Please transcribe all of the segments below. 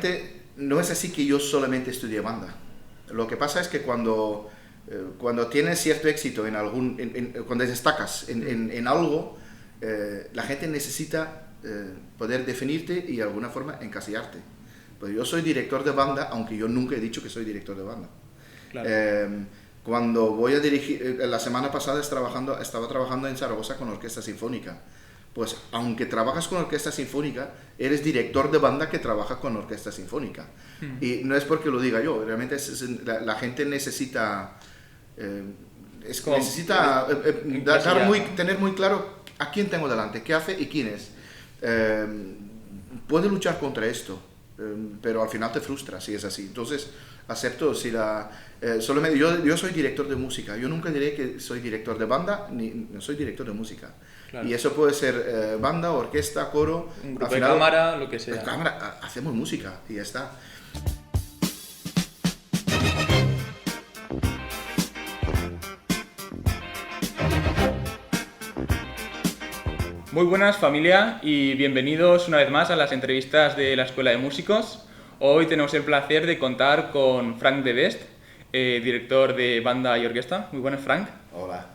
realmente no es así que yo solamente estudié banda. Lo que pasa es que cuando tienes cierto éxito en cuando destacas en algo, la gente necesita poder definirte y de alguna forma encasillarte. Pues yo soy director de banda, aunque yo nunca he dicho que soy director de banda. Claro. Cuando voy a dirigir, la semana pasada estaba trabajando en Zaragoza con orquesta sinfónica. Pues aunque trabajas con orquesta sinfónica, eres director de banda que trabaja con orquesta sinfónica. Y no es porque lo diga yo, realmente la gente necesita tener muy claro a quién tengo delante, qué hace y quién es. Puede luchar contra esto, pero al final te frustra si es así. Entonces acepto si yo soy director de música. Yo nunca diré que soy director de banda, ni soy director de música. Claro. Y eso puede ser banda, orquesta, coro, un grupo de cámara, lo que sea. En cámara hacemos música y ya está. Muy buenas, familia, y bienvenidos una vez más a las entrevistas de la Escuela de Músicos. Hoy tenemos el placer de contar con Frank de Best, director de banda y orquesta. Muy buenas, Frank. Hola.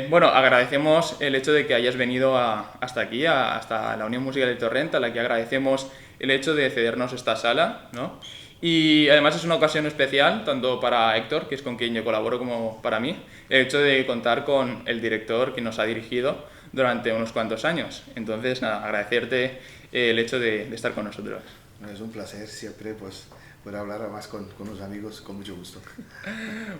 Bueno, agradecemos el hecho de que hayas venido hasta aquí, hasta la Unión Musical de Torrent, a la que agradecemos el hecho de cedernos esta sala, ¿no? Y además es una ocasión especial, tanto para Héctor, que es con quien yo colaboro, como para mí, el hecho de contar con el director que nos ha dirigido durante unos cuantos años. Entonces, nada, agradecerte el hecho de estar con nosotros. Es un placer siempre, pues, poder hablar además con los amigos, con mucho gusto.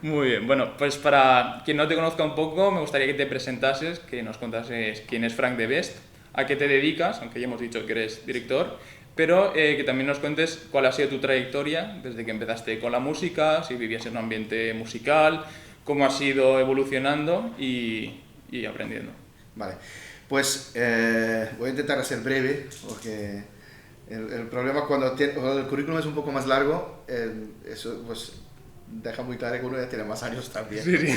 Muy bien, bueno, pues para quien no te conozca un poco, me gustaría que te presentases, que nos contases quién es Frank de Best, a qué te dedicas, aunque ya hemos dicho que eres director, pero que también nos cuentes cuál ha sido tu trayectoria desde que empezaste con la música, si vivías en un ambiente musical, cómo has ido evolucionando y aprendiendo. Vale, pues voy a intentar ser breve, porque el problema cuando el currículum es un poco más largo, eso pues deja muy claro que uno ya tiene más años también. Sí, sí.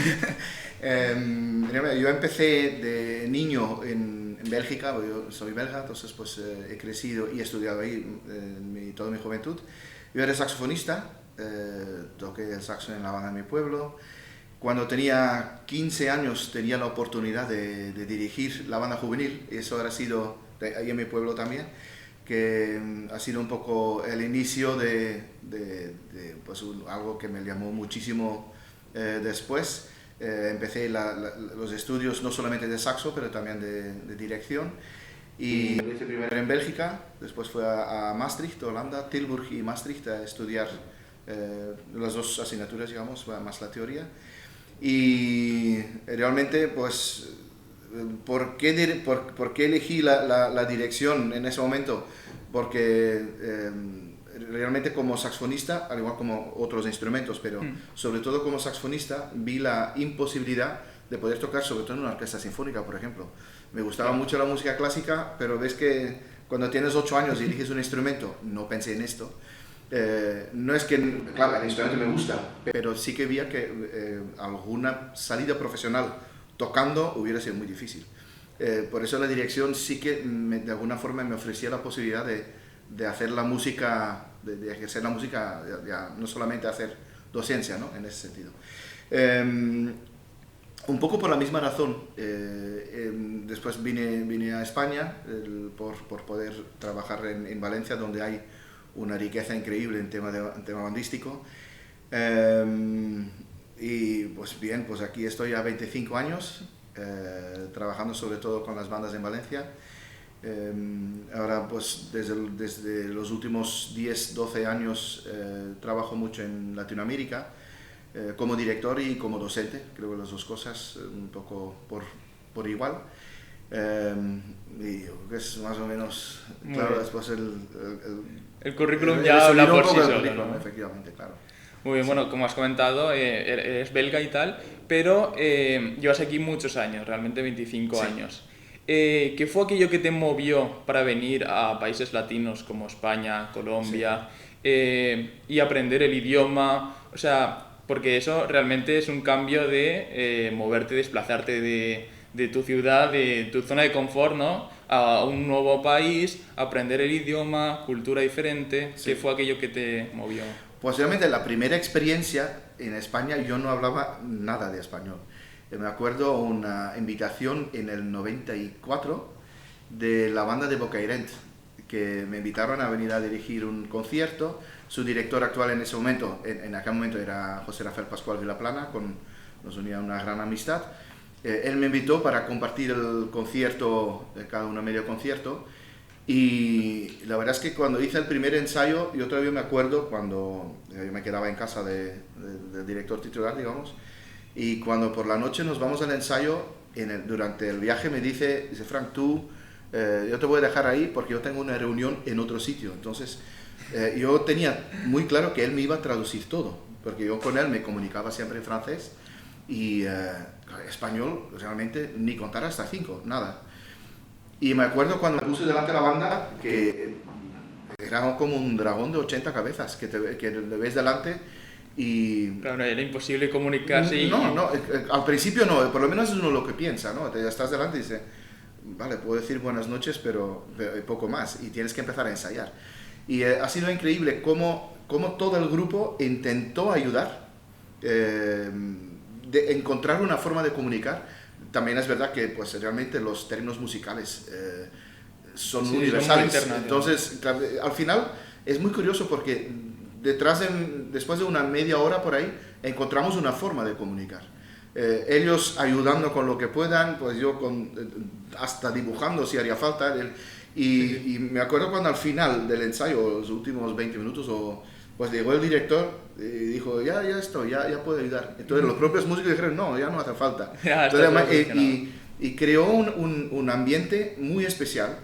Yo empecé de niño en Bélgica, yo soy belga, entonces pues he crecido y he estudiado ahí toda mi juventud. Yo era saxofonista, toqué el saxo en la banda de mi pueblo. Cuando tenía 15 años tenía la oportunidad de dirigir la banda juvenil, y eso ha sido ahí en mi pueblo también, que ha sido un poco el inicio de pues algo que me llamó muchísimo después. Empecé los estudios no solamente de saxo, pero también de dirección. Y empecé primero en Bélgica, después fui a Maastricht, Holanda, Tilburg y Maastricht a estudiar las dos asignaturas, digamos, más la teoría. Y realmente, pues, ¿por qué elegí la dirección en ese momento? Porque realmente como saxofonista, al igual como otros instrumentos, pero sobre todo como saxofonista, vi la imposibilidad de poder tocar, sobre todo en una orquesta sinfónica, por ejemplo. Me gustaba mucho la música clásica, pero ves que cuando tienes 8 años y eliges un instrumento, no pensé en esto. No es que, claro, el instrumento me gusta, pero sí que veía que alguna salida profesional tocando hubiera sido muy difícil. Por eso la dirección sí que de alguna forma me ofrecía la posibilidad de hacer la música, de ejercer la música, no solamente hacer docencia, ¿no? En ese sentido. Un poco por la misma razón, después vine a España por poder trabajar en Valencia, donde hay una riqueza increíble en tema bandístico. Y pues bien, pues aquí estoy a 25 años, trabajando sobre todo con las bandas en Valencia. Ahora pues desde los últimos 10-12 años trabajo mucho en Latinoamérica, como director y como docente, creo que las dos cosas un poco por igual. Y yo creo que es más o menos, claro, después el currículum ya habla por sí solo, ¿no? Efectivamente, claro. Muy bien, bueno, como has comentado, eres belga y tal, pero llevas aquí muchos años, realmente 25 años. ¿Qué fue aquello que te movió para venir a países latinos como España, Colombia, y aprender el idioma? O sea, porque eso realmente es un cambio de moverte, desplazarte de de tu ciudad, de tu zona de confort, ¿no? A un nuevo país, aprender el idioma, cultura diferente. Sí. ¿Qué fue aquello que te movió? Pues realmente la primera experiencia en España yo no hablaba nada de español. Me acuerdo una invitación en el 94 de la banda de Bocairent, que me invitaron a venir a dirigir un concierto. Su director actual en ese momento, en aquel momento era José Rafael Pascual Vilaplana, nos unía una gran amistad. Él me invitó para compartir el concierto, cada uno medio concierto, y la verdad es que cuando hice el primer ensayo, yo todavía me acuerdo cuando yo me quedaba en casa del director titular, digamos, y cuando por la noche nos vamos al ensayo, durante el viaje me dice Frank, yo te voy a dejar ahí porque yo tengo una reunión en otro sitio. Entonces yo tenía muy claro que él me iba a traducir todo, porque yo con él me comunicaba siempre en francés y español realmente ni contar hasta 5, nada. Y me acuerdo cuando me puse delante de la banda que era como un dragón de 80 cabezas que le ves delante y... Claro, era imposible comunicarse. No, al principio no, por lo menos es uno lo que piensa, ¿no? Te estás delante y dices, vale, puedo decir buenas noches, pero poco más, y tienes que empezar a ensayar. Y ha sido increíble cómo todo el grupo intentó ayudar, de encontrar una forma de comunicar. También es verdad que pues, realmente los términos musicales son universales. Entonces, al final es muy curioso porque después de una media hora por ahí, encontramos una forma de comunicar. Ellos ayudando con lo que puedan, pues yo hasta dibujando si haría falta. Y me acuerdo cuando al final del ensayo, los últimos 20 minutos, pues llegó el director y dijo, ya estoy, ya puedo ayudar. Entonces los propios músicos dijeron, no, ya no hace falta. Entonces, y creó un ambiente muy especial,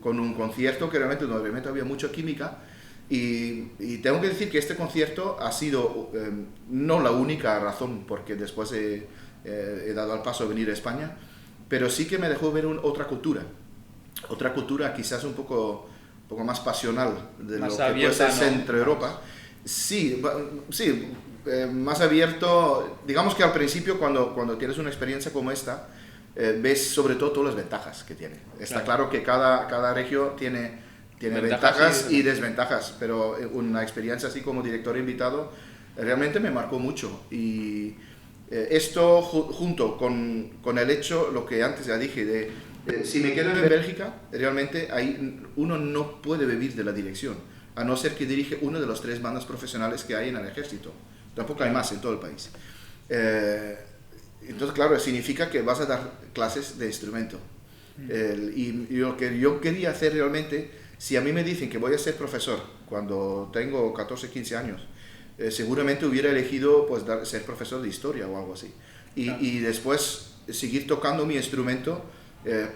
con un concierto que realmente había mucha química. Y tengo que decir que este concierto ha sido no la única razón porque después he dado el paso a venir a España, pero sí que me dejó ver otra cultura quizás un poco más pasional de más lo que abierta, puede ser ¿no? Centro Europa. Sí, más abierto. Digamos que al principio cuando tienes una experiencia como esta, ves sobre todo todas las ventajas que tiene. Está claro que cada región tiene ventajas y desventajas, pero una experiencia así como director invitado realmente me marcó mucho. Y esto junto con el hecho, lo que antes ya dije, si me quedo en Bélgica, realmente ahí uno no puede vivir de la dirección, a no ser que dirige una de las 3 bandas profesionales que hay en el ejército. Tampoco hay más en todo el país. Entonces, claro, significa que vas a dar clases de instrumento. Y lo que yo quería hacer realmente, si a mí me dicen que voy a ser profesor cuando tengo 14, 15 años, seguramente hubiera elegido pues, ser profesor de historia o algo así. Y después seguir tocando mi instrumento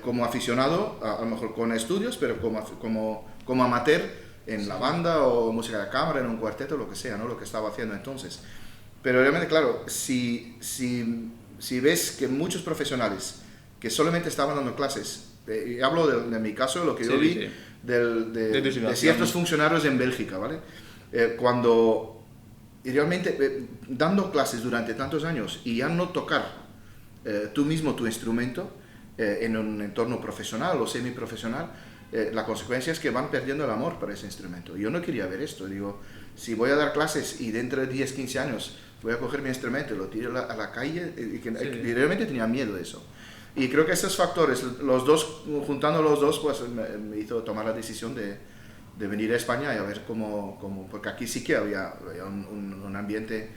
como aficionado, a lo mejor con estudios, pero como amateur en la banda o música de cámara, en un cuarteto, lo que sea, ¿no? Lo que estaba haciendo entonces. Pero realmente, claro, si ves que muchos profesionales que solamente estaban dando clases, y hablo de mi caso, lo que yo vi de ciertos funcionarios en Bélgica, ¿vale? Cuando realmente dando clases durante tantos años y ya no tocar tú mismo tu instrumento en un entorno profesional o semiprofesional, la consecuencia es que van perdiendo el amor para ese instrumento. Yo no quería ver esto. Digo, si voy a dar clases y dentro de 10, 15 años voy a coger mi instrumento y lo tiro a la calle, y realmente tenía miedo de eso. Y creo que esos factores, juntando los dos, pues me hizo tomar la decisión de venir a España y a ver cómo porque aquí sí que había un ambiente.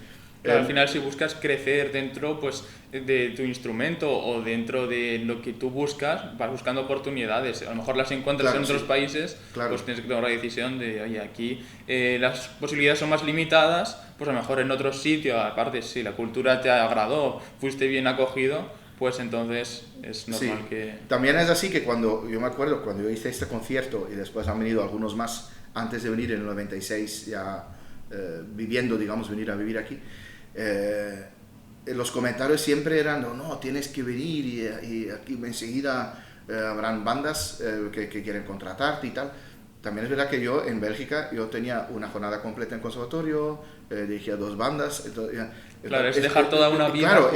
Claro, al final si buscas crecer dentro pues, de tu instrumento o dentro de lo que tú buscas, vas buscando oportunidades. A lo mejor las encuentras en otros países, pues tienes que tomar la decisión de, oye, aquí las posibilidades son más limitadas, pues a lo mejor en otro sitio, aparte si la cultura te agradó, fuiste bien acogido, pues entonces es normal que... También es así que yo me acuerdo cuando yo hice este concierto y después han venido algunos más antes de venir en el 96 ya venir a vivir aquí, los comentarios siempre eran, no, tienes que venir y aquí enseguida habrán bandas que quieren contratarte y tal. también es verdad que yo en Bélgica yo tenía una jornada completa en conservatorio, dirigía 2 bandas. Claro, es dejar toda una vida. Claro,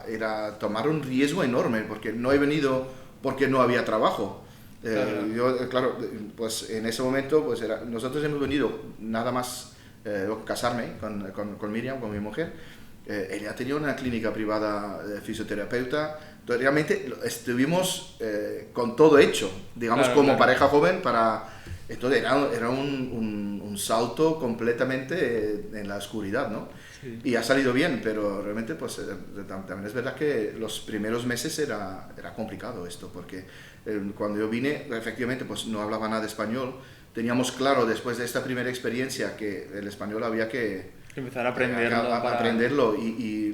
era tomar un riesgo enorme, porque no he venido porque no había trabajo. Claro. Yo, claro, pues en ese momento pues nosotros hemos venido nada más casarme con Miriam, con mi mujer. Ella tenía una clínica privada de fisioterapeuta. Entonces, realmente estuvimos con todo hecho, digamos, Claro, como claro. pareja joven para... Entonces era un salto completamente en la oscuridad, ¿no? Sí. Y ha salido bien, pero realmente pues también es verdad que los primeros meses era complicado esto, porque cuando yo vine, efectivamente, pues no hablaba nada de español. Teníamos claro, después de esta primera experiencia, que el español había que Empezar a aprenderlo. aprenderlo, y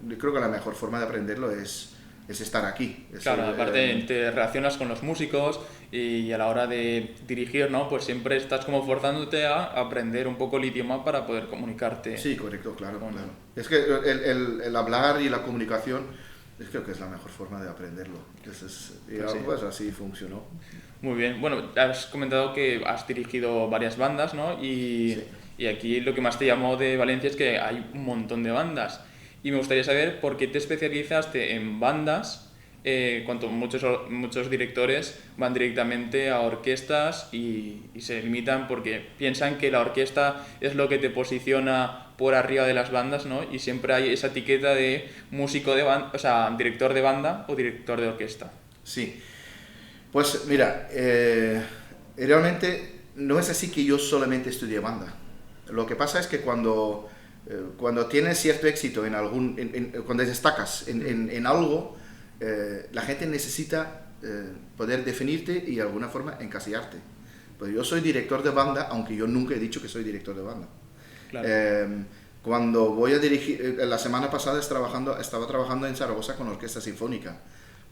yo creo que la mejor forma de aprenderlo es estar aquí. Claro, aparte te relacionas con los músicos y a la hora de dirigir, ¿no? Pues siempre estás como forzándote a aprender un poco el idioma para poder comunicarte. Sí, correcto, claro, Bueno. claro. Es que el hablar y la comunicación creo que es la mejor forma de aprenderlo. Pues así funcionó. Muy bien. Bueno, has comentado que has dirigido varias bandas, ¿no? Sí. Y aquí lo que más te llamó de Valencia es que hay un montón de bandas. Y me gustaría saber por qué te especializaste en bandas, cuando muchos directores van directamente a orquestas y se limitan porque piensan que la orquesta es lo que te posiciona por arriba de las bandas, ¿no? Y siempre hay esa etiqueta de músico de banda, o sea, director de banda o director de orquesta. Sí. Pues mira, realmente no es así que yo solamente estudié banda. Lo que pasa es que cuando tienes cierto éxito en algún, cuando destacas en algo, la gente necesita poder definirte y de alguna forma encasillarte. Pues yo soy director de banda, aunque yo nunca he dicho que soy director de banda. Claro. Cuando voy a dirigir, la semana pasada estaba trabajando en Zaragoza con orquesta sinfónica.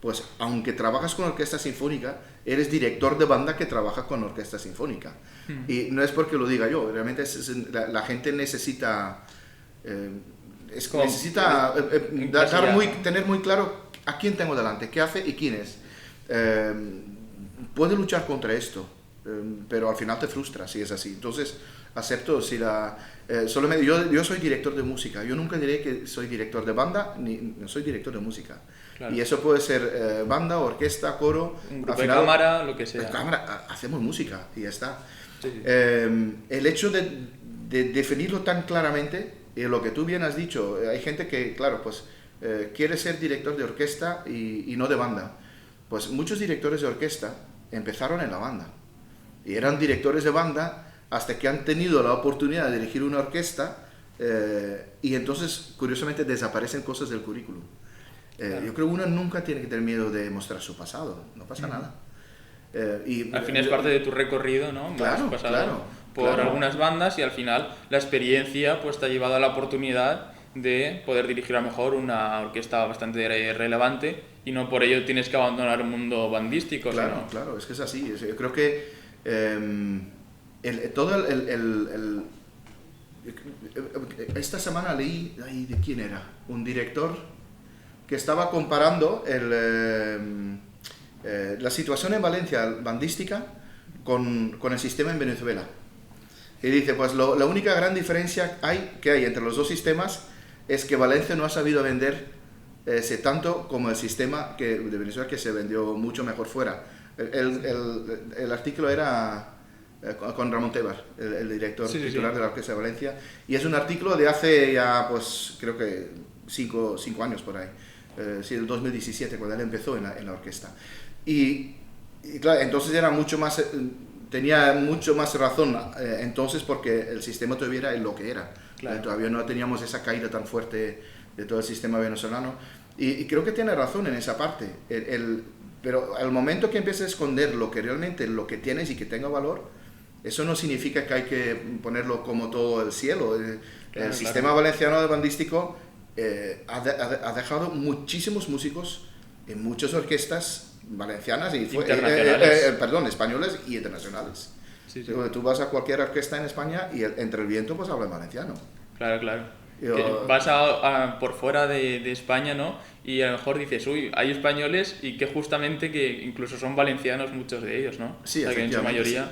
Pues aunque trabajas con orquesta sinfónica, eres director de banda que trabaja con orquesta sinfónica. Y no es porque lo diga yo, realmente la gente necesita tener muy claro a quién tengo delante, qué hace y quién es. Puede luchar contra esto, pero al final te frustra si es así. Entonces, acepto si solamente yo soy director de música. Yo nunca diré que soy director de banda, ni soy director de música. Claro. Y eso puede ser banda, orquesta, coro. Un grupo de cámara, lo que sea. Cámara, hacemos música y ya está. Sí. El hecho de definirlo tan claramente, y lo que tú bien has dicho, hay gente que, claro, pues quiere ser director de orquesta y no de banda. Pues muchos directores de orquesta empezaron en la banda y eran directores de banda hasta que han tenido la oportunidad de dirigir una orquesta y entonces, curiosamente, desaparecen cosas del currículum. Claro. Yo creo que uno nunca tiene que tener miedo de mostrar su pasado, no pasa nada. Y al final es parte de tu recorrido, ¿no? Claro, has pasado claro, por claro. algunas bandas y al final la experiencia pues te ha llevado a la oportunidad de poder dirigir a lo mejor una orquesta bastante relevante y no por ello tienes que abandonar el mundo bandístico. Claro, sino... claro, es que es así. Yo creo que esta semana leí, ¿de quién era? Un director que estaba comparando la situación en Valencia bandística con el sistema en Venezuela. Y dice, pues la única gran diferencia que hay entre los dos sistemas es que Valencia no ha sabido venderse tanto como el sistema de Venezuela, que se vendió mucho mejor fuera. El artículo era con Ramón Tebar, el director titular de la Orquesta de Valencia, y es un artículo de hace ya, pues creo que 5 años por ahí, sí, el 2017, cuando él empezó en la orquesta. Y claro, entonces tenía mucho más razón entonces, porque el sistema todavía era lo que era. Claro. Todavía no teníamos esa caída tan fuerte de todo el sistema venezolano. Y creo que tiene razón en esa parte. Pero al momento que empieces a esconder lo que tienes y que tenga valor, eso no significa que hay que ponerlo como todo el cielo. El sistema valenciano de bandístico ha dejado muchísimos músicos en muchas orquestas valencianas y españoles y internacionales. Sí. Tú vas a cualquier orquesta en España y entre el viento pues habla valenciano. Claro. Vas por fuera de España, ¿no? Y a lo mejor dices, uy, hay españoles y que justamente que incluso son valencianos muchos de ellos, ¿no? Sí, o sea, que en su mayoría...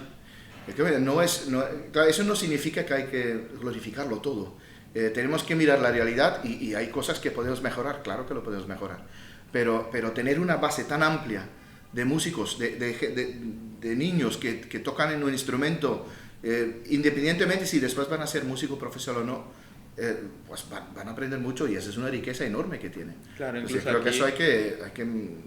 Claro, eso no significa que hay que glorificarlo todo. Tenemos que mirar la realidad y hay cosas que podemos mejorar, claro que lo podemos mejorar. Pero tener una base tan amplia de músicos, de niños que tocan en un instrumento, independientemente si después van a ser músico profesional o no, pues van a aprender mucho y esa es una riqueza enorme que tienen. Claro, Entonces, creo que eso hay que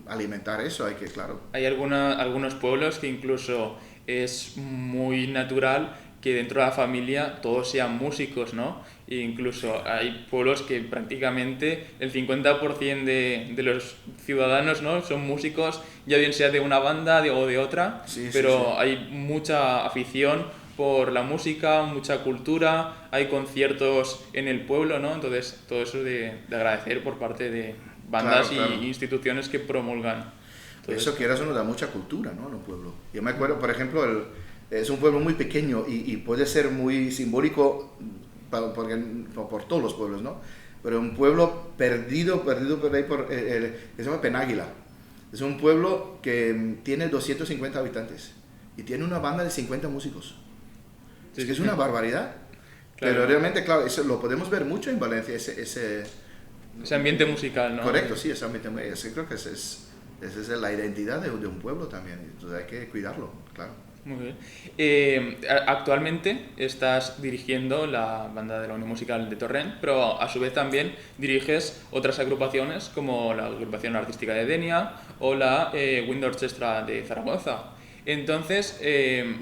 alimentar eso, claro. Hay algunos pueblos que incluso es muy natural que dentro de la familia todos sean músicos, ¿no? E incluso hay pueblos que prácticamente el 50% de los ciudadanos, ¿no?, son músicos, ya bien sea de una banda o de otra, Sí, pero sí, sí. hay mucha afición por la música, mucha cultura, hay conciertos en el pueblo, ¿no? Entonces todo eso de agradecer por parte de bandas Claro. y instituciones que promulgan. Entonces, Eso quieras o no da mucha cultura, ¿no?, en un pueblo. Yo me acuerdo, por ejemplo, es un pueblo muy pequeño y puede ser muy simbólico por todos los pueblos, ¿no? Pero un pueblo perdido por ahí, se llama Penáguila. Es un pueblo que tiene 250 habitantes y tiene una banda de 50 músicos. sí, Es que es sí. una barbaridad. Claro. Pero realmente, claro, eso lo podemos ver mucho en Valencia, ese Ambiente musical, ¿no? correcto, sí, ese ambiente. Creo que esa es la identidad de un pueblo también. Entonces hay que cuidarlo, claro. Muy bien. Actualmente estás dirigiendo la banda de la Unión Musical de Torrent, pero a su vez también diriges otras agrupaciones como la agrupación artística de Denia o la Wind Orchestra de Zaragoza. Entonces,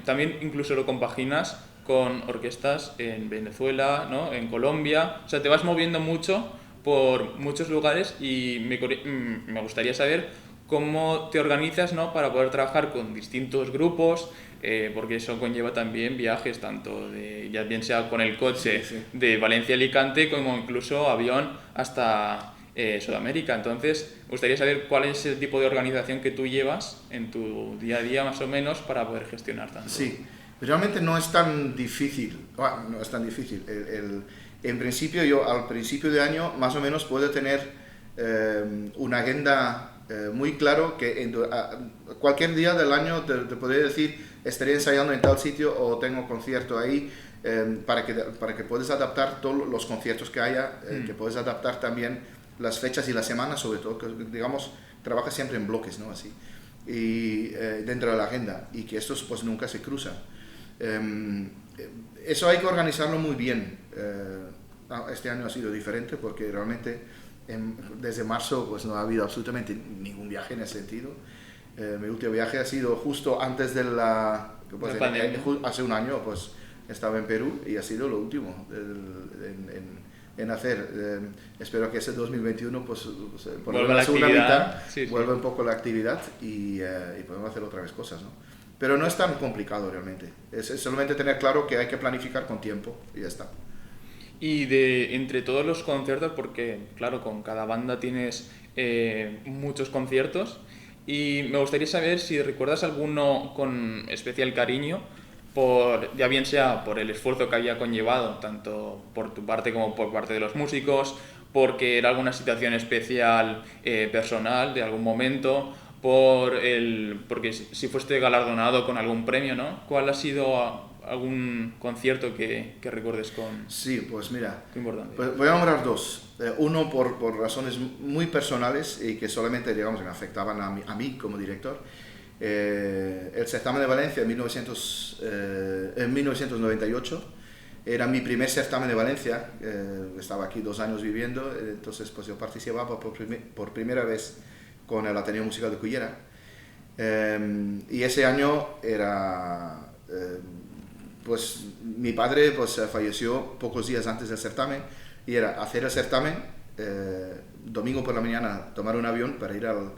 también incluso lo compaginas con orquestas en Venezuela, ¿no?, en Colombia. O sea, te vas moviendo mucho por muchos lugares y me gustaría saber cómo te organizas, ¿no?, para poder trabajar con distintos grupos, porque eso conlleva también viajes, tanto ya bien sea con el coche Sí. de Valencia a Alicante como incluso avión hasta Sudamérica. Entonces, me gustaría saber cuál es el tipo de organización que tú llevas en tu día a día más o menos para poder gestionar tanto. Sí, realmente no es tan difícil. No es tan difícil. En principio, yo al principio de año más o menos puedo tener una agenda muy claro que cualquier día del año te podría decir estaré ensayando en tal sitio o tengo concierto ahí, para que puedas adaptar todos los conciertos que haya, que puedes adaptar también las fechas y las semanas, sobre todo, que digamos, trabaja siempre en bloques, ¿no? Así, y dentro de la agenda, y que estos pues nunca se cruzan. Eso hay que organizarlo muy bien. Este año ha sido diferente porque realmente desde marzo pues no ha habido absolutamente ningún viaje en ese sentido. Mi último viaje ha sido justo antes de hace un año, pues estaba en Perú y ha sido lo último en hacer. Espero que ese 2021 pues por la segunda mitad vuelva un poco la actividad y podemos hacer otra vez cosas, ¿no? Pero no es tan complicado realmente. Es solamente tener claro que hay que planificar con tiempo y ya está. Y entre todos los conciertos, porque claro, con cada banda tienes muchos conciertos, y me gustaría saber si recuerdas alguno con especial cariño, ya bien sea por el esfuerzo que había conllevado, tanto por tu parte como por parte de los músicos, porque era alguna situación especial personal de algún momento, porque si fuiste galardonado con algún premio, ¿no? ¿Cuál ha sido algún concierto que recuerdes con Sí, pues mira, importante? pues voy a nombrar dos. Uno por razones muy personales y que solamente, digamos, me afectaban a mí como director. El certamen de Valencia en 1998 era mi primer certamen de Valencia. Estaba aquí 2 años viviendo, entonces pues yo participaba por primera vez con el Ateneo Musical de Cullera, y ese año era pues mi padre pues falleció pocos días antes del certamen y era hacer el certamen, domingo por la mañana tomar un avión para ir al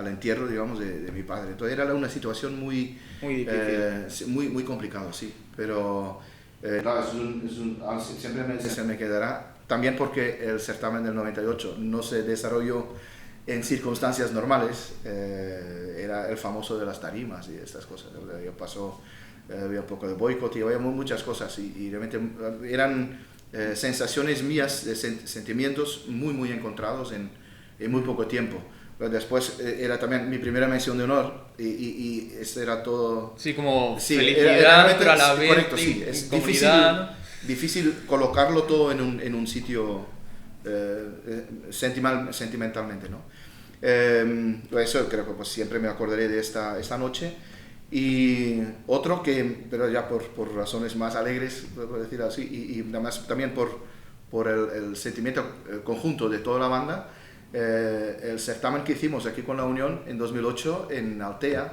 entierro, digamos, de mi padre. Entonces era una situación muy difícil, muy complicado, sí, pero claro, siempre se me quedará, también porque el certamen del 98 no se desarrolló en circunstancias normales. Era el famoso de las tarimas y estas cosas. Había un poco de boicot y había muchas cosas y realmente eran sensaciones mías, de sentimientos muy encontrados en muy poco tiempo. Pero después era también mi primera mención de honor y este era todo... Sí, como Sí, felicidad, pero a la vez correcto, sí. Es comunidad. difícil colocarlo todo en un sitio sentimentalmente, ¿no? Eso creo que pues, siempre me acordaré de esta noche. Y otro que, pero ya por razones más alegres, por decir así, y nada más también por el sentimiento conjunto de toda la banda, el certamen que hicimos aquí con la Unión en 2008 en Altea.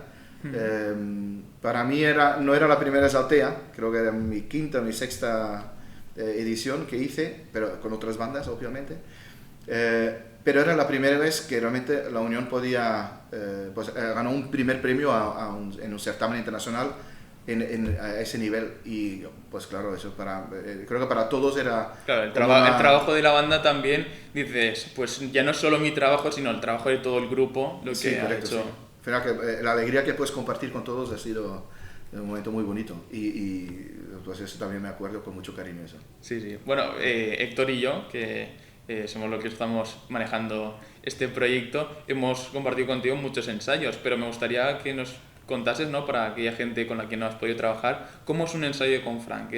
Para mí no era la primera vez Altea, creo que era mi quinta, mi sexta edición que hice, pero con otras bandas obviamente. Pero era la primera vez que realmente la Unión podía, ganó un primer premio en un certamen internacional a ese nivel. Y pues claro, eso creo que para todos era... Claro, el trabajo de la banda también, dices, pues ya no es solo mi trabajo, sino el trabajo de todo el grupo, lo que Sí, ha correcto, hecho. sí. Pero la alegría que puedes compartir con todos ha sido un momento muy bonito. Y pues eso también me acuerdo con mucho cariño eso. Sí, sí. Bueno, Héctor y yo, que somos los que estamos manejando este proyecto, hemos compartido contigo muchos ensayos, pero me gustaría que nos contases, ¿no? Para aquella gente con la que no has podido trabajar, ¿cómo es un ensayo con Frank?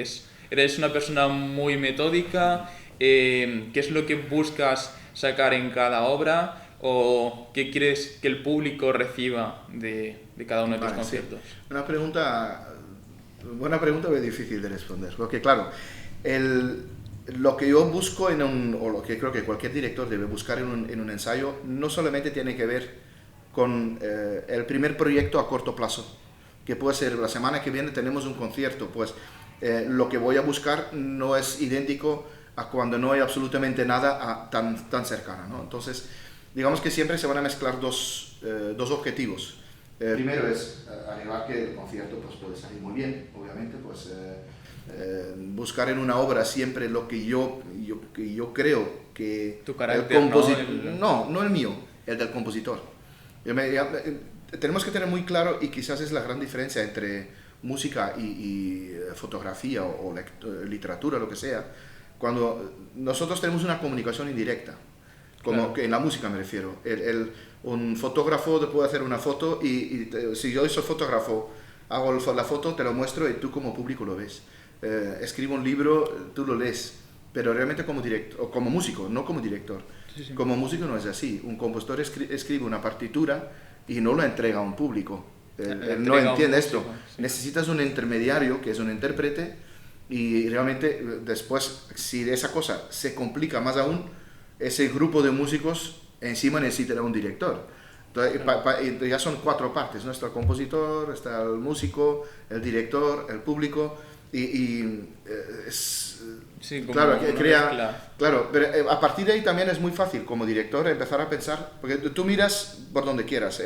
¿Eres una persona muy metódica? ¿Qué es lo que buscas sacar en cada obra? ¿O qué quieres que el público reciba de cada uno de tus conciertos? Sí. Buena pregunta, pero difícil de responder. Porque claro, lo que yo busco o lo que creo que cualquier director debe buscar en un ensayo, no solamente tiene que ver con el primer proyecto a corto plazo, que puede ser la semana que viene tenemos un concierto, pues lo que voy a buscar no es idéntico a cuando no hay absolutamente nada tan cercana, ¿no? Entonces, digamos que siempre se van a mezclar dos objetivos. Primero es arribar que el concierto pues, puede salir muy bien, obviamente, pues buscar en una obra siempre lo que yo creo que tu carácter, no el mío, el del compositor. Tenemos que tener muy claro, y quizás es la gran diferencia entre música y fotografía o literatura, lo que sea, cuando nosotros tenemos una comunicación indirecta, como claro. que en la música me refiero. Un fotógrafo te puede hacer una foto si yo soy fotógrafo, hago la foto, te lo muestro y tú como público lo ves. Escribo un libro, tú lo lees, pero realmente como director, o como músico, no como director. Sí, sí. Como músico no es así. Un compositor escribe una partitura y no la entrega a un público. Él no entiende esto. Sí. Necesitas un intermediario, que es un intérprete, y realmente después, si esa cosa se complica más aún, ese grupo de músicos encima necesita un director. Entonces, ya son 4 partes, ¿no? Está el compositor, está el músico, el director, el público, sí, claro, claro, pero a partir de ahí también es muy fácil como director empezar a pensar, porque tú miras por donde quieras,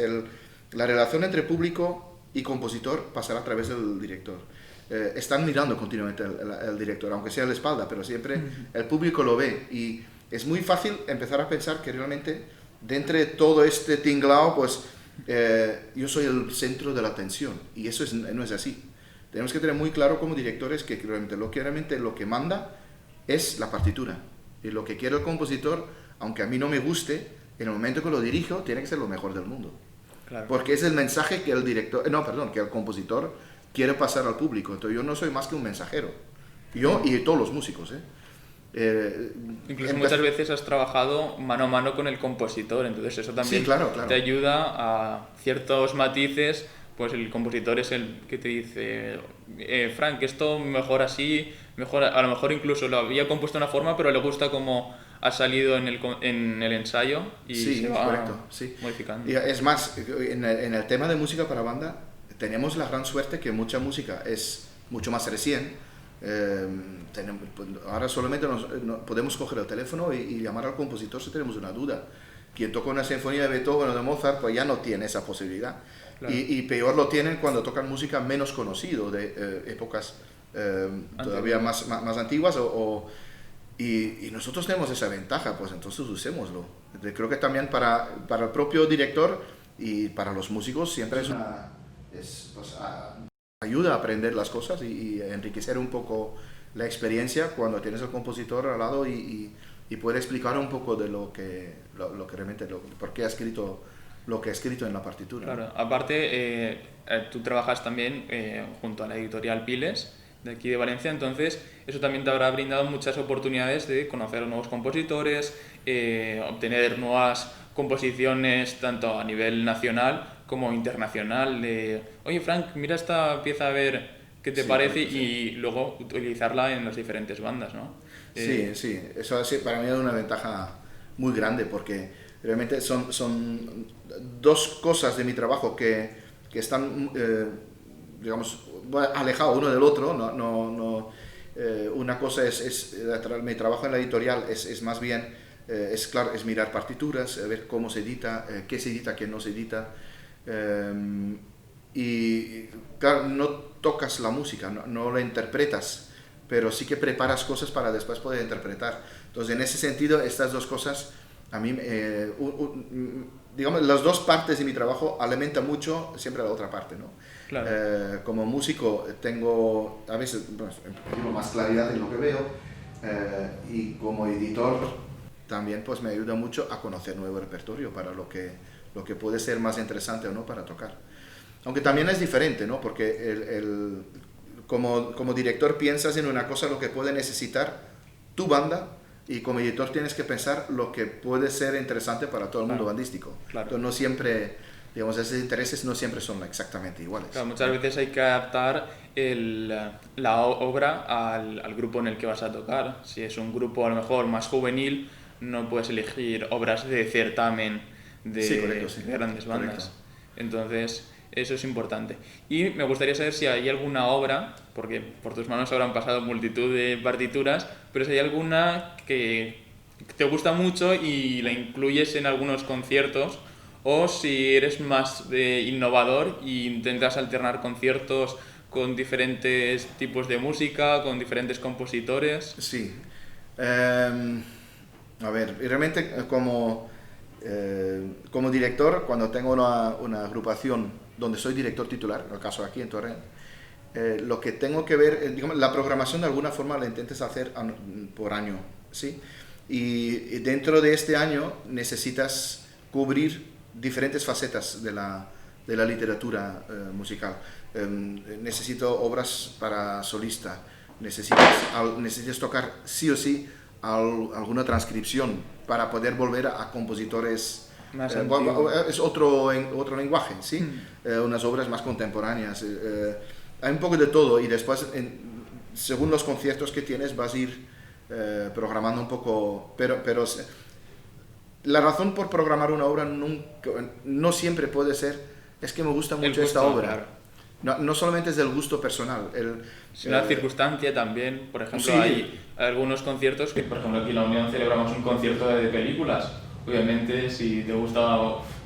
la relación entre público y compositor pasará a través del director. Están mirando continuamente el director, aunque sea a la espalda, pero siempre el público lo ve y es muy fácil empezar a pensar que realmente dentro de todo este tinglao, pues yo soy el centro de la atención y eso no es así. Tenemos que tener muy claro como directores que realmente lo que manda es la partitura. Y lo que quiere el compositor, aunque a mí no me guste, en el momento que lo dirijo, tiene que ser lo mejor del mundo. Claro. Porque es el mensaje que que el compositor quiere pasar al público. Entonces yo no soy más que un mensajero. Yo y todos los músicos, incluso muchas veces has trabajado mano a mano con el compositor, entonces eso también sí, claro. te ayuda a ciertos matices. Pues el compositor es el que te dice, Frank, esto mejor así, a lo mejor incluso lo había compuesto de una forma, pero le gusta como ha salido en el ensayo y se va modificando. Y es más, en el tema de música para banda, tenemos la gran suerte que mucha música es mucho más recién. Ahora solamente podemos coger el teléfono y llamar al compositor si tenemos una duda. Quien toca una sinfonía de Beethoven o de Mozart, pues ya no tiene esa posibilidad. Claro. Y peor lo tienen cuando tocan música menos conocido, de épocas todavía más antiguas. Y nosotros tenemos esa ventaja, pues entonces usémoslo. Creo que también para el propio director y para los músicos siempre ayuda a aprender las cosas y enriquecer un poco la experiencia cuando tienes al compositor al lado y y puede explicar un poco de lo que realmente, por qué ha escrito lo que ha escrito en la partitura. Claro, aparte tú trabajas también junto a la editorial Piles de aquí de Valencia, entonces eso también te habrá brindado muchas oportunidades de conocer a nuevos compositores, obtener nuevas composiciones tanto a nivel nacional como internacional, de oye Frank, mira esta pieza a ver qué te parece, y luego utilizarla en las diferentes bandas, ¿no? Sí, eso para mí es una ventaja muy grande, porque realmente son dos cosas de mi trabajo que están, digamos, alejados uno del otro. Una cosa mi trabajo en la editorial es más bien, claro, es mirar partituras, ver cómo se edita, qué se edita, qué no se edita. Y claro, no tocas la música, no la interpretas, pero sí que preparas cosas para después poder interpretar. Entonces, en ese sentido, estas dos cosas, a mí, digamos, las dos partes de mi trabajo alimentan mucho siempre la otra parte, ¿no? Claro. Como músico tengo, a veces, tengo más claridad en lo que veo, y como editor también pues me ayuda mucho a conocer nuevo repertorio para lo que puede ser más interesante o no para tocar. Aunque también es diferente, ¿no? Porque como director piensas en una cosa, lo que puede necesitar tu banda, y como editor tienes que pensar lo que puede ser interesante para todo el mundo bandístico. Claro. Entonces no siempre, digamos, esos intereses no siempre son exactamente iguales. Claro, muchas veces hay que adaptar la obra al grupo en el que vas a tocar. Si es un grupo a lo mejor más juvenil, no puedes elegir obras de certamen de grandes bandas. Correcto. Entonces, eso es importante. Y me gustaría saber si hay alguna obra, porque por tus manos habrán pasado multitud de partituras, pero si hay alguna que te gusta mucho y la incluyes en algunos conciertos, o si eres más innovador e intentas alternar conciertos con diferentes tipos de música, con diferentes compositores. Sí. A ver, realmente como director, cuando tengo una agrupación donde soy director titular, en el caso aquí en Torrent, lo que tengo que ver, digamos, la programación de alguna forma la intentes hacer por año, ¿sí? Y dentro de este año necesitas cubrir diferentes facetas de la literatura musical. Necesito obras para solista, necesitas tocar sí o sí alguna transcripción para poder volver a compositores. Es otro lenguaje, ¿sí? Unas obras más contemporáneas. Hay un poco de todo, y después, según los conciertos que tienes, vas a ir programando un poco. Pero la razón por programar una obra no siempre puede ser, es que me gusta mucho esta obra. Claro. No solamente es del gusto personal. Es una circunstancia también. Por ejemplo, hay algunos conciertos que, por ejemplo, aquí en la Unión celebramos un concierto de películas. Obviamente, si te gusta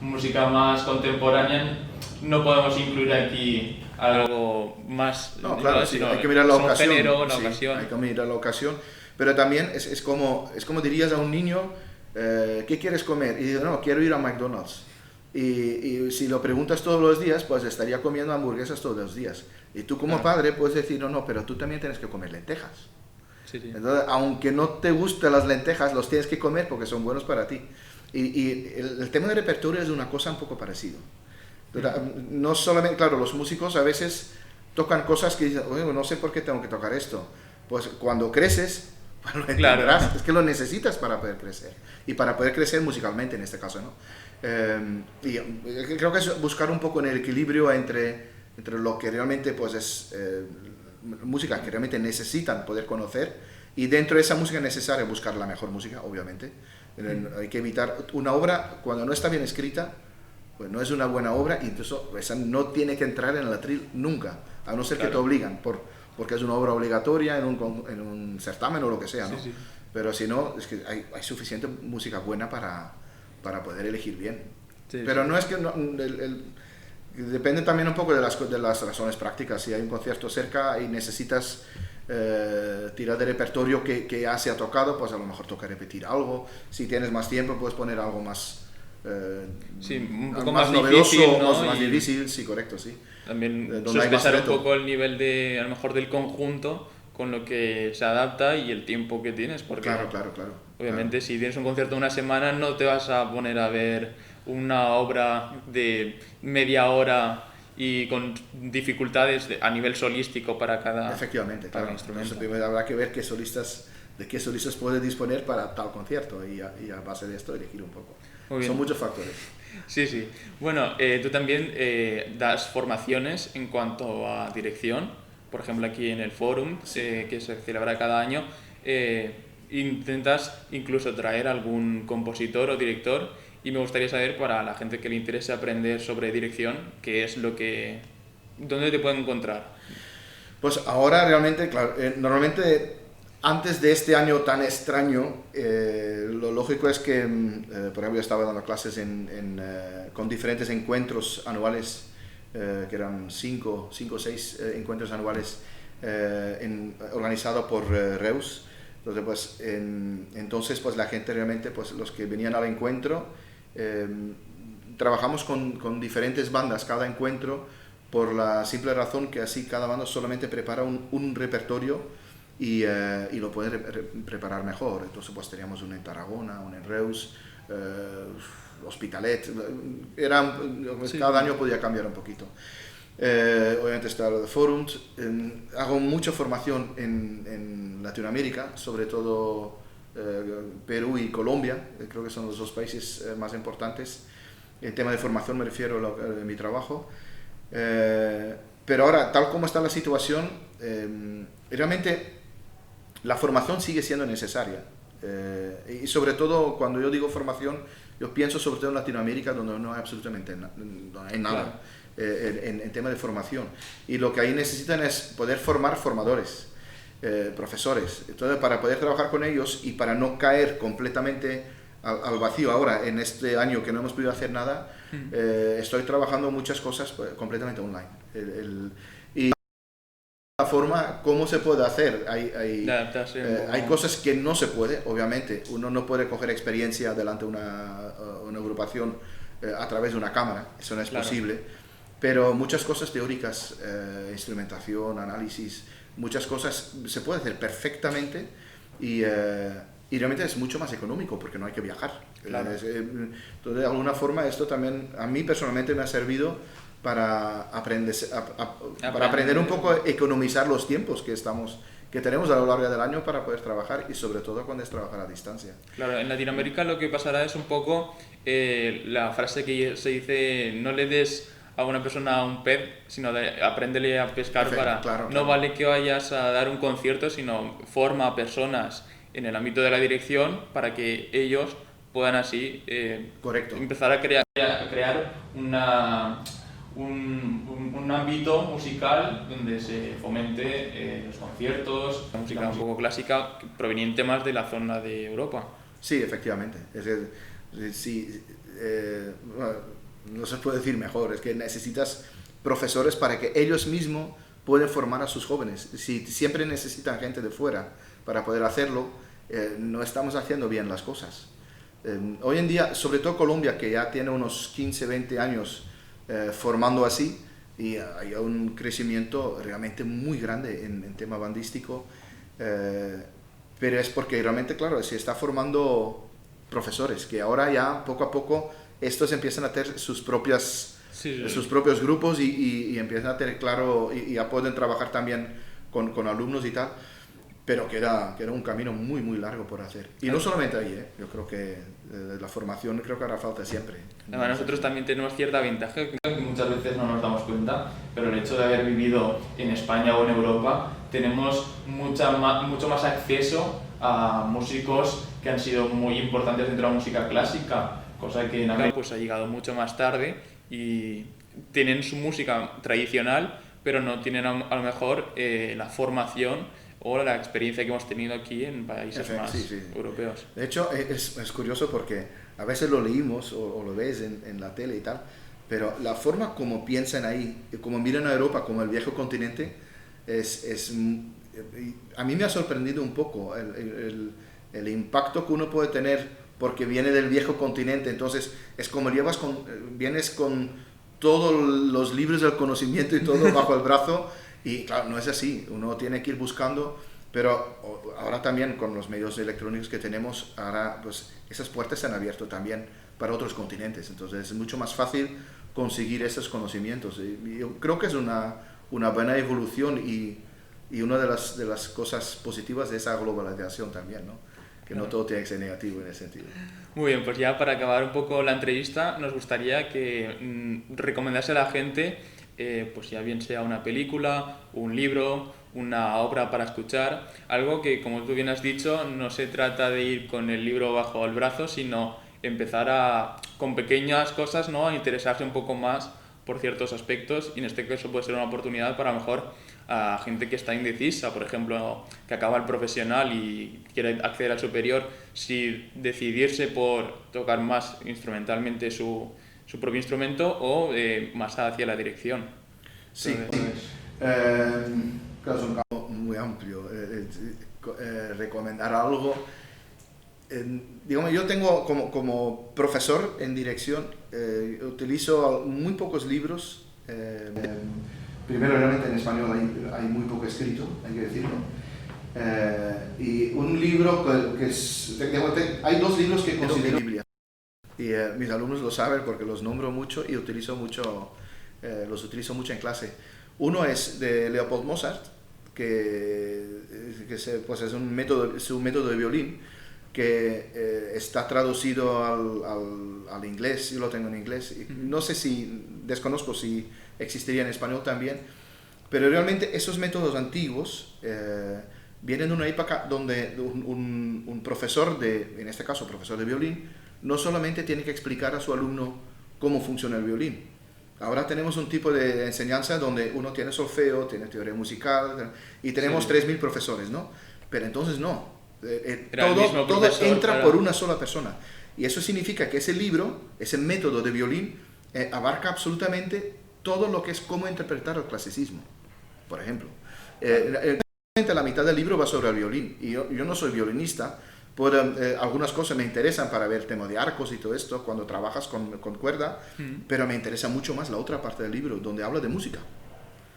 música más contemporánea, no podemos incluir aquí algo más. No, claro, sí, hay que mirar la ocasión. Género, la ocasión. Hay que mirar la ocasión. Pero también es como dirías a un niño, ¿qué quieres comer? Y dice, no, quiero ir a McDonald's. Y si lo preguntas todos los días, pues estaría comiendo hamburguesas todos los días. Y tú como padre puedes decir, no, pero tú también tienes que comer lentejas. Sí. Entonces, aunque no te gusten las lentejas, los tienes que comer porque son buenos para ti. Y el tema de repertorio es una cosa un poco parecida. No solamente, claro, los músicos a veces tocan cosas que dicen, no sé por qué tengo que tocar esto. Pues cuando creces, lo entenderás. Claro. Es que lo necesitas para poder crecer. Y para poder crecer musicalmente en este caso, ¿no? Y creo que es buscar un poco en el equilibrio entre lo que realmente pues es música que realmente necesitan poder conocer, y dentro de esa música necesaria buscar la mejor música, obviamente. Hay que evitar una obra cuando no está bien escrita, pues no es una buena obra, y incluso esa no tiene que entrar en el atril nunca, a no ser que te obligan, porque es una obra obligatoria en un certamen o lo que sea, ¿no? Sí. Pero si no, es que hay suficiente música buena para poder elegir bien. Pero no es que depende también un poco de las razones prácticas. Si hay un concierto cerca y necesitas tirar de repertorio que ya se ha tocado, pues a lo mejor toca repetir algo. Si tienes más tiempo, puedes poner algo más un poco más novedoso, difícil, ¿no? más difícil, sí, correcto, sí. También sospechar un poco el nivel a lo mejor del conjunto con lo que se adapta y el tiempo que tienes, porque Claro. obviamente si tienes un concierto una semana no te vas a poner a ver una obra de media hora y con dificultades a nivel solístico para cada, Efectivamente, para claro. instrumento. Entonces, primero habrá que ver de qué solistas puede disponer para tal concierto y a base de esto elegir un poco. Muy bien. Son muchos factores. Sí. Bueno, tú también das formaciones en cuanto a dirección. Por ejemplo, aquí en el Forum, que se celebra cada año, intentas incluso traer algún compositor o director, y me gustaría saber, para la gente que le interese aprender sobre dirección, ¿dónde te pueden encontrar? Pues ahora realmente, claro, normalmente antes de este año tan extraño, lo lógico es que, por ejemplo, yo estaba dando clases con diferentes encuentros anuales, que eran 5 o 6 encuentros anuales organizados por Reus. Entonces, pues la gente realmente, pues los que venían al encuentro, trabajamos con diferentes bandas cada encuentro, por la simple razón que así cada banda solamente prepara un repertorio y lo puede preparar mejor. Entonces pues teníamos uno en Tarragona, uno en Reus, Hospitalet, cada año podía cambiar un poquito. Obviamente está lo de Forums. Hago mucha formación en Latinoamérica, sobre todo Perú y Colombia, creo que son los dos países más importantes. En tema de formación me refiero a mi trabajo. Pero ahora, tal como está la situación, realmente la formación sigue siendo necesaria. Y sobre todo, cuando yo digo formación, yo pienso sobre todo en Latinoamérica, donde no hay absolutamente no hay nada. Claro. En tema de formación. Y lo que ahí necesitan es poder formar formadores, profesores. Entonces, para poder trabajar con ellos y para no caer completamente al vacío ahora, en este año que no hemos podido hacer nada, estoy trabajando muchas cosas completamente online. Y la forma, ¿cómo se puede hacer? Hay cosas que no se puede, obviamente. Uno no puede coger experiencia delante de una agrupación a través de una cámara, eso no es posible. Pero muchas cosas teóricas, instrumentación, análisis, muchas cosas se puede hacer perfectamente y realmente es mucho más económico porque no hay que viajar. Claro. Entonces, de alguna forma, esto también a mí personalmente me ha servido para aprender un poco a economizar los tiempos que tenemos a lo largo del año para poder trabajar, y sobre todo cuando es trabajar a distancia. Claro, en Latinoamérica lo que pasará es un poco la frase que se dice: no le des a una persona un pez, sino apréndele a pescar. Claro. No vale que vayas a dar un concierto, sino forma a personas en el ámbito de la dirección para que ellos puedan así empezar a crear un ámbito musical donde se fomente los conciertos, la música un poco clásica proveniente más de la zona de Europa. Sí, efectivamente. No se puede decir mejor, es que necesitas profesores para que ellos mismos puedan formar a sus jóvenes. Si siempre necesitan gente de fuera para poder hacerlo, no estamos haciendo bien las cosas. Hoy en día, sobre todo Colombia, que ya tiene unos 15, 20 años formando así, y hay un crecimiento realmente muy grande en tema bandístico, pero es porque realmente, claro, se está formando profesores, que ahora ya poco a poco estos empiezan a tener sus propios grupos y empiezan a tener claro y ya pueden trabajar también con alumnos y tal. Pero queda un camino muy, muy largo por hacer. Y no solamente ahí, yo creo que la formación creo que hará falta siempre. Además, nosotros también tenemos cierta ventaja que muchas veces no nos damos cuenta, pero el hecho de haber vivido en España o en Europa, tenemos mucho más acceso a músicos que han sido muy importantes dentro de la música clásica, cosa que en América pues ha llegado mucho más tarde y tienen su música tradicional, pero no tienen a lo mejor la formación o la experiencia que hemos tenido aquí en países más europeos. De hecho, es curioso porque a veces lo leímos o lo ves en la tele y tal, pero la forma como piensan ahí, como miran a Europa como el viejo continente, a mí me ha sorprendido un poco el impacto que uno puede tener porque viene del viejo continente. Entonces es como vienes con todos los libros del conocimiento y todo bajo el brazo. Y claro, no es así, uno tiene que ir buscando, pero ahora también con los medios electrónicos que tenemos, ahora pues esas puertas se han abierto también para otros continentes, entonces es mucho más fácil conseguir esos conocimientos. Y yo creo que es una buena evolución y una de las cosas positivas de esa globalización también, ¿no? Que no todo tiene que ser negativo en ese sentido. Muy bien, pues ya para acabar un poco la entrevista, nos gustaría que recomendase a la gente, pues ya bien sea una película, un libro, una obra para escuchar, algo que, como tú bien has dicho, no se trata de ir con el libro bajo el brazo, sino empezar con pequeñas cosas, ¿no?, a interesarse un poco más por ciertos aspectos, y en este caso puede ser una oportunidad para mejor a gente que está indecisa, por ejemplo, que acaba el profesional y quiere acceder al superior, si decidirse por tocar más instrumentalmente su propio instrumento o más hacia la dirección. Sí, Entonces, claro, es un campo muy amplio. Recomendar algo. Digamos, yo tengo como profesor en dirección, utilizo muy pocos libros. Primero, realmente en español hay muy poco escrito, hay que decirlo. Y un libro que es... Hay dos libros que considero Biblia. Y mis alumnos lo saben porque los nombro mucho y los utilizo mucho en clase. Uno es de Leopold Mozart, pues es un método de violín que está traducido al inglés. Yo lo tengo en inglés. No sé desconozco si existiría en español también, pero realmente esos métodos antiguos vienen de una época donde un profesor en este caso profesor de violín, no solamente tiene que explicar a su alumno cómo funciona el violín. Ahora tenemos un tipo de enseñanza donde uno tiene solfeo, tiene teoría musical y tenemos 3.000 profesores, ¿no? Pero entonces no. Todo entra por una sola persona. Y eso significa que ese libro, ese método de violín, abarca absolutamente todo lo que es cómo interpretar el clasicismo, por ejemplo. La mitad del libro va sobre el violín. Y yo no soy violinista. Algunas cosas me interesan para ver el tema de arcos y todo esto cuando trabajas con cuerda, pero me interesa mucho más la otra parte del libro, donde habla de música.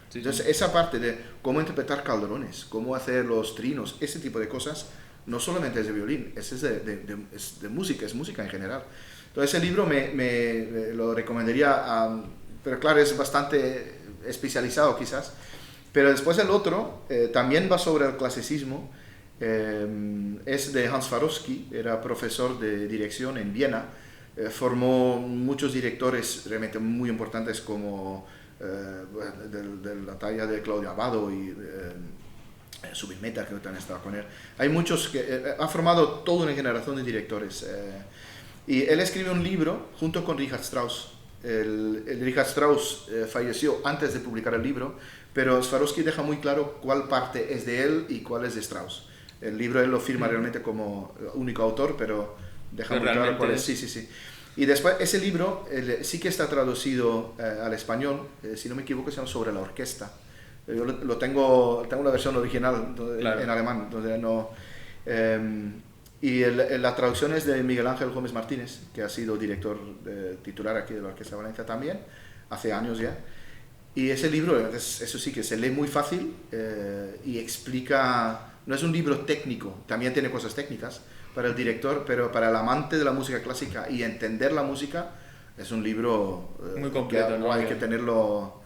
Sí, entonces, esa parte de cómo interpretar calderones, cómo hacer los trinos, ese tipo de cosas, no solamente es de violín, es de música, es música en general. Entonces, ese libro me lo recomendaría, pero claro, es bastante especializado quizás. Pero después el otro también va sobre el clasicismo. Es de Hans Swarovski, era profesor de dirección en Viena, formó muchos directores realmente muy importantes como de la talla de Claudio Abbado y Subinmeta, que también estaba con él. Hay muchos que ha formado toda una generación de directores y él escribió un libro junto con Richard Strauss. Richard Strauss falleció antes de publicar el libro, pero Swarovski deja muy claro cuál parte es de él y cuál es de Strauss. El libro él lo firma realmente como único autor, pero deja muy claro cuál es. Sí. Y después ese libro sí que está traducido al español, si no me equivoco se llama Sobre la orquesta. Yo tengo la versión original en alemán, donde no... y la traducción es de Miguel Ángel Gómez Martínez, que ha sido director titular aquí de la Orquesta de Valencia también, hace años ya. Y ese libro, eso sí que se lee muy fácil y explica... No es un libro técnico, también tiene cosas técnicas para el director, pero para el amante de la música clásica y entender la música, es un libro muy completo, ¿no? Hay que tenerlo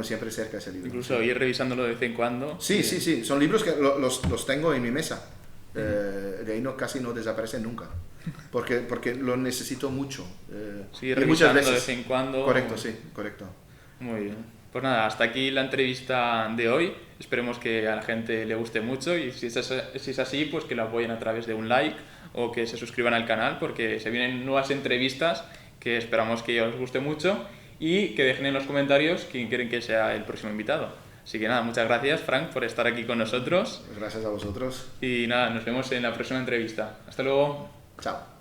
siempre cerca, ese libro. Incluso ir revisándolo de vez en cuando. Sí, son libros que los tengo en mi mesa. De ahí casi no desaparecen nunca, porque lo necesito mucho. Sí, revisando de vez en cuando. Correcto, sí, correcto. Muy bien. Pues nada, hasta aquí la entrevista de hoy. Esperemos que a la gente le guste mucho y si es así, pues que la apoyen a través de un like o que se suscriban al canal porque se vienen nuevas entrevistas que esperamos que os guste mucho y que dejen en los comentarios quién quieren que sea el próximo invitado. Así que nada, muchas gracias Frank por estar aquí con nosotros. Gracias a vosotros. Y nada, nos vemos en la próxima entrevista. Hasta luego. Chao.